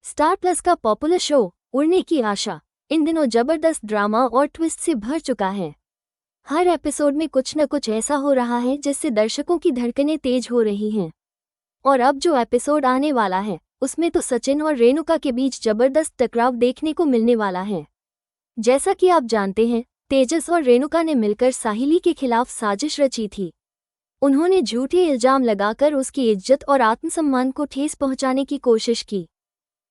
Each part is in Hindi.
स्टार प्लस का पॉपुलर शो उड़ने की आशा इन दिनों जबरदस्त ड्रामा और ट्विस्ट से भर चुका है। हर एपिसोड में कुछ न कुछ ऐसा हो रहा है जिससे दर्शकों की धड़कनें तेज हो रही हैं। और अब जो एपिसोड आने वाला है उसमें तो सचिन और रेणुका के बीच जबरदस्त टकराव देखने को मिलने वाला है। जैसा कि आप जानते हैं, तेजस और रेणुका ने मिलकर साहिली के खिलाफ साजिश रची थी। उन्होंने झूठे इल्जाम लगाकर उसकी इज्जत और आत्मसम्मान को ठेस पहुंचाने की कोशिश की।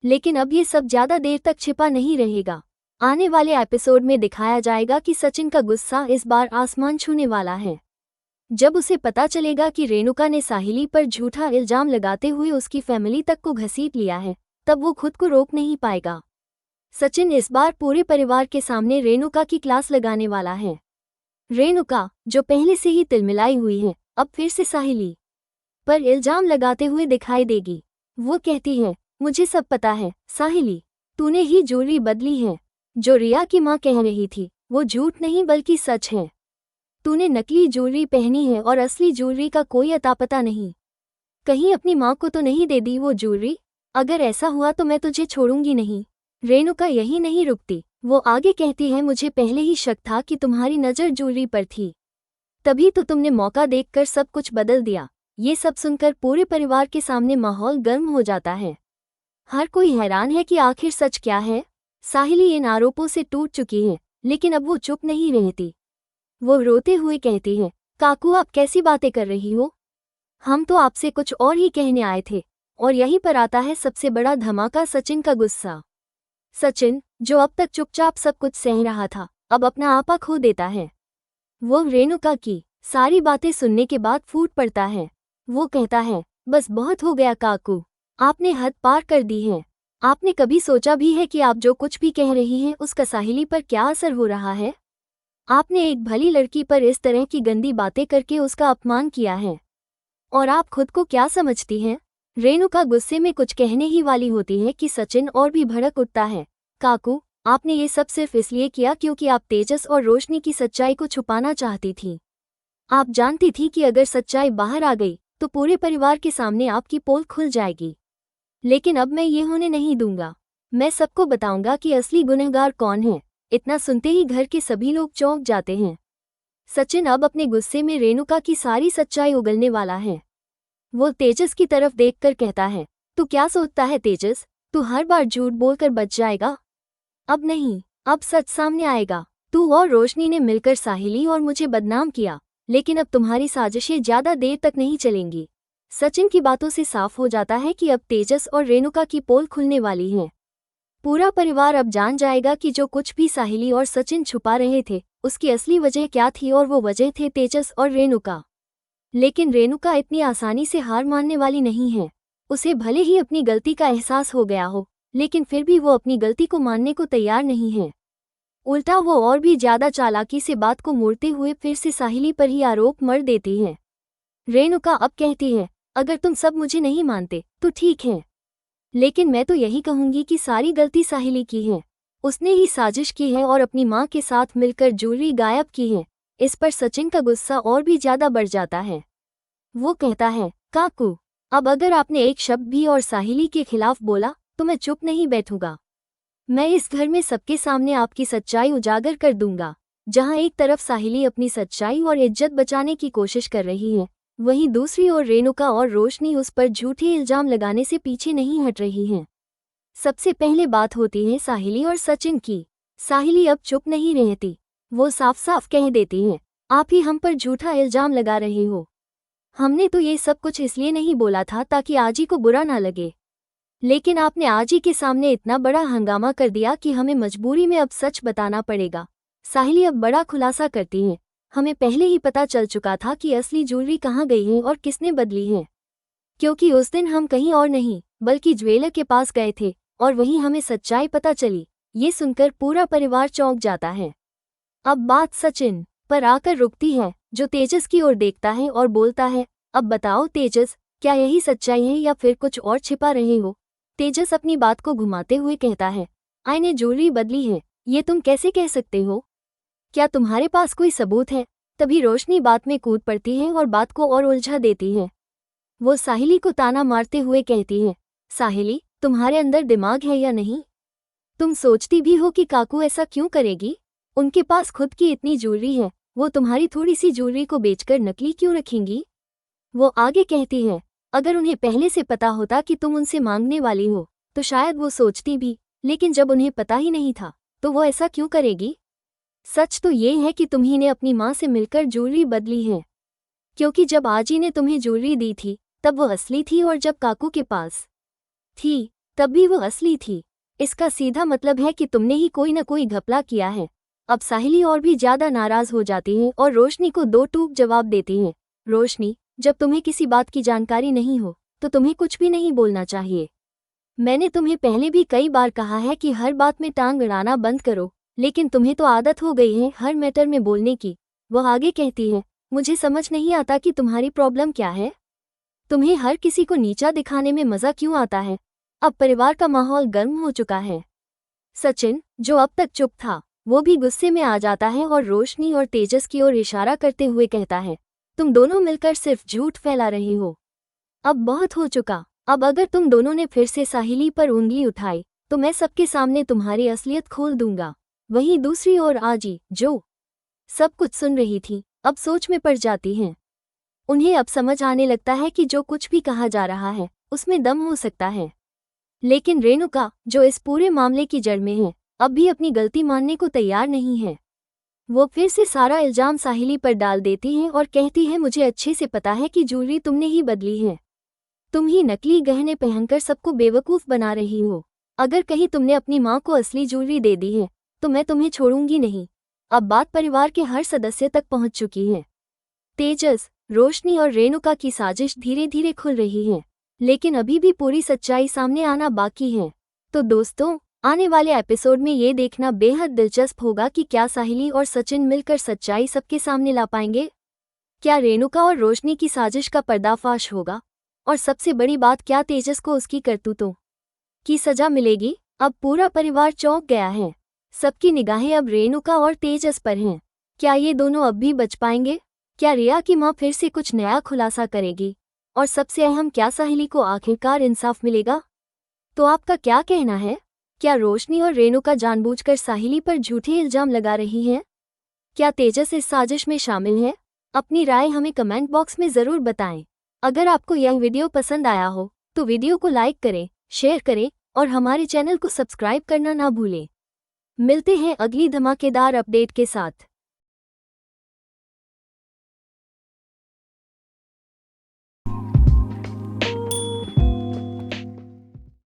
लेकिन अब ये सब ज्यादा देर तक छिपा नहीं रहेगा। आने वाले एपिसोड में दिखाया जाएगा कि सचिन का गुस्सा इस बार आसमान छूने वाला है। जब उसे पता चलेगा कि रेणुका ने साहिली पर झूठा इल्जाम लगाते हुए उसकी फैमिली तक को घसीट लिया है, तब वो खुद को रोक नहीं पाएगा। सचिन इस बार पूरे परिवार के सामने रेणुका की क्लास लगाने वाला है। रेणुका, जो पहले से ही तिलमिलाई हुई है, अब फिर से साहिली पर इल्जाम लगाते हुए दिखाई देगी। वो कहती है, मुझे सब पता है साहिली, तूने ही ज्वेलरी बदली है। जो रिया की माँ कह रही थी वो झूठ नहीं बल्कि सच है। तूने नकली ज्वेलरी पहनी है और असली ज्वेलरी का कोई अता पता नहीं। कहीं अपनी माँ को तो नहीं दे दी वो ज्वेलरी? अगर ऐसा हुआ तो मैं तुझे छोड़ूंगी नहीं। रेणुका यही नहीं रुकती, वो आगे कहती है, मुझे पहले ही शक था कि तुम्हारी नज़र ज्वेलरी पर थी, तभी तो तुमने मौका देखकर सब कुछ बदल दिया। ये सब सुनकर पूरे परिवार के सामने माहौल गर्म हो जाता है। हर कोई हैरान है कि आखिर सच क्या है। साहिली इन आरोपों से टूट चुकी है, लेकिन अब वो चुप नहीं रहती। वो रोते हुए कहती है, काकू आप कैसी बातें कर रही हो? हम तो आपसे कुछ और ही कहने आए थे। और यहीं पर आता है सबसे बड़ा धमाका, सचिन का गुस्सा। सचिन, जो अब तक चुपचाप सब कुछ सह रहा था, अब अपना आपा खो देता है। वो रेणुका की सारी बातें सुनने के बाद फूट पड़ता है। वो कहता है, बस बहुत हो गया काकू, आपने हद पार कर दी है। आपने कभी सोचा भी है कि आप जो कुछ भी कह रही हैं उसका साहिली पर क्या असर हो रहा है? आपने एक भली लड़की पर इस तरह की गंदी बातें करके उसका अपमान किया है। और आप खुद को क्या समझती हैं? रेणुका गुस्से में कुछ कहने ही वाली होती है कि सचिन और भी भड़क उठता है। काकू, आपने ये सब सिर्फ इसलिए किया क्योंकि आप तेजस और रोशनी की सच्चाई को छुपाना चाहती थी। आप जानती थी कि अगर सच्चाई बाहर आ गई तो पूरे परिवार के सामने आपकी पोल खुल जाएगी। लेकिन अब मैं ये होने नहीं दूंगा। मैं सबको बताऊंगा कि असली गुनहगार कौन है। इतना सुनते ही घर के सभी लोग चौंक जाते हैं। सचिन अब अपने गुस्से में रेणुका की सारी सच्चाई उगलने वाला है। वो तेजस की तरफ देखकर कहता है, तू क्या सोचता है तेजस, तू हर बार झूठ बोलकर बच जाएगा? अब नहीं, अब सच सामने आएगा। तू और रोशनी ने मिलकर साहिली और मुझे बदनाम किया, लेकिन अब तुम्हारी साजिशें ज्यादा देर तक नहीं चलेंगी। सचिन की बातों से साफ हो जाता है कि अब तेजस और रेणुका की पोल खुलने वाली है। पूरा परिवार अब जान जाएगा कि जो कुछ भी साहिली और सचिन छुपा रहे थे उसकी असली वजह क्या थी, और वो वजह थे तेजस और रेणुका। लेकिन रेणुका इतनी आसानी से हार मानने वाली नहीं है। उसे भले ही अपनी गलती का एहसास हो गया हो, लेकिन फिर भी वो अपनी गलती को मानने को तैयार नहीं है। उल्टा वो और भी ज्यादा चालाकी से बात को मोड़ते हुए फिर से साहिली पर ही आरोप मढ़ देती है। रेणुका अब कहती है, अगर तुम सब मुझे नहीं मानते तो ठीक है, लेकिन मैं तो यही कहूंगी कि सारी गलती साहिली की है। उसने ही साजिश की है और अपनी माँ के साथ मिलकर ज्वेलरी गायब की है। इस पर सचिन का गुस्सा और भी ज्यादा बढ़ जाता है। वो कहता है, काकू, अब अगर आपने एक शब्द भी और साहिली के खिलाफ बोला तो मैं चुप नहीं बैठूंगा। मैं इस घर में सबके सामने आपकी सच्चाई उजागर कर दूंगा। जहां एक तरफ साहिली अपनी सच्चाई और इज्जत बचाने की कोशिश कर रही है, वहीं दूसरी ओर रेणुका और रोशनी उस पर झूठे इल्जाम लगाने से पीछे नहीं हट रही हैं। सबसे पहले बात होती है साहिली और सचिन की। साहिली अब चुप नहीं रहती। वो साफ साफ कह देती है, आप ही हम पर झूठा इल्जाम लगा रहे हो। हमने तो ये सब कुछ इसलिए नहीं बोला था ताकि आजी को बुरा ना लगे, लेकिन आपने आजी के सामने इतना बड़ा हंगामा कर दिया कि हमें मजबूरी में अब सच बताना पड़ेगा। साहिली अब बड़ा खुलासा करती है, हमें पहले ही पता चल चुका था कि असली ज्वेलरी कहाँ गई है और किसने बदली है, क्योंकि उस दिन हम कहीं और नहीं बल्कि ज्वेलर के पास गए थे और वहीं हमें सच्चाई पता चली। ये सुनकर पूरा परिवार चौंक जाता है। अब बात सचिन पर आकर रुकती है, जो तेजस की ओर देखता है और बोलता है, अब बताओ तेजस, क्या यही सच्चाई है या फिर कुछ और छिपा रहे हो? तेजस अपनी बात को घुमाते हुए कहता है, आईने ज्वेलरी बदली है, ये तुम कैसे कह सकते हो? क्या तुम्हारे पास कोई सबूत है? तभी रोशनी बात में कूद पड़ती है और बात को और उलझा देती है। वो साहिली को ताना मारते हुए कहती है, साहिली, तुम्हारे अंदर दिमाग है या नहीं? तुम सोचती भी हो कि काकू ऐसा क्यों करेगी? उनके पास खुद की इतनी ज्वेलरी है, वो तुम्हारी थोड़ी सी ज्वेलरी को बेचकर नकली क्यों रखेंगी? वो आगे कहती है, अगर उन्हें पहले से पता होता कि तुम उनसे मांगने वाली हो तो शायद वो सोचती भी, लेकिन जब उन्हें पता ही नहीं था तो वो ऐसा क्यों करेगी? सच तो ये है कि तुम्ही ने अपनी माँ से मिलकर ज्वेलरी बदली है, क्योंकि जब आजी ने तुम्हें ज्वेलरी दी थी तब वो असली थी और जब काकू के पास थी तब भी वो असली थी। इसका सीधा मतलब है कि तुमने ही कोई न कोई घपला किया है। अब साहिली और भी ज्यादा नाराज हो जाती है और रोशनी को दो टूक जवाब देती है। रोशनी, जब तुम्हें किसी बात की जानकारी नहीं हो तो तुम्हें कुछ भी नहीं बोलना चाहिए। मैंने तुम्हें पहले भी कई बार कहा है कि हर बात में टांग अड़ाना बंद करो, लेकिन तुम्हें तो आदत हो गई है हर मैटर में बोलने की। वो आगे कहती है, मुझे समझ नहीं आता कि तुम्हारी प्रॉब्लम क्या है। तुम्हें हर किसी को नीचा दिखाने में मजा क्यों आता है? अब परिवार का माहौल गर्म हो चुका है। सचिन, जो अब तक चुप था, वो भी गुस्से में आ जाता है और रोशनी और तेजस की ओर इशारा करते हुए कहता है, तुम दोनों मिलकर सिर्फ झूठ फैला रही हो। अब बहुत हो चुका। अब अगर तुम दोनों ने फिर से साहिली पर उंगली उठाई तो मैं सबके सामने तुम्हारी असलियत खोल दूंगा। वहीं दूसरी ओर आजी, जो सब कुछ सुन रही थी, अब सोच में पड़ जाती हैं। उन्हें अब समझ आने लगता है कि जो कुछ भी कहा जा रहा है उसमें दम हो सकता है, लेकिन रेणुका, जो इस पूरे मामले की जड़ में है, अब भी अपनी गलती मानने को तैयार नहीं है। वो फिर से सारा इल्जाम साहिली पर डाल देती है और कहती है, मुझे अच्छे से पता है कि ज्वेलरी तुमने ही बदली है। तुम ही नकली गहने पहनकर सबको बेवकूफ़ बना रही हो। अगर कहीं तुमने अपनी माँ को असली ज्वेलरी दे दी है तो मैं तुम्हें छोड़ूंगी नहीं। अब बात परिवार के हर सदस्य तक पहुंच चुकी है। तेजस, रोशनी और रेणुका की साजिश धीरे धीरे खुल रही है, लेकिन अभी भी पूरी सच्चाई सामने आना बाकी है। तो दोस्तों, आने वाले एपिसोड में ये देखना बेहद दिलचस्प होगा कि क्या साहिली और सचिन मिलकर सच्चाई सबके सामने ला पाएंगे। क्या रेणुका और रोशनी की साजिश का पर्दाफाश होगा? और सबसे बड़ी बात, क्या तेजस को उसकी करतूतों की सजा मिलेगी? अब पूरा परिवार चौंक गया है। सबकी निगाहें अब रेणुका और तेजस पर हैं। क्या ये दोनों अब भी बच पाएंगे? क्या रिया की माँ फिर से कुछ नया खुलासा करेगी? और सबसे अहम, क्या साहिली को आखिरकार इंसाफ मिलेगा? तो आपका क्या कहना है? क्या रोशनी और रेणुका जानबूझकर साहिली पर झूठे इल्जाम लगा रही हैं? क्या तेजस इस साजिश में शामिल है? अपनी राय हमें कमेंट बॉक्स में ज़रूर बताएं। अगर आपको यह वीडियो पसंद आया हो तो वीडियो को लाइक करें, शेयर करें और हमारे चैनल को सब्सक्राइब करना ना भूलें। मिलते हैं अगली धमाकेदार अपडेट के साथ।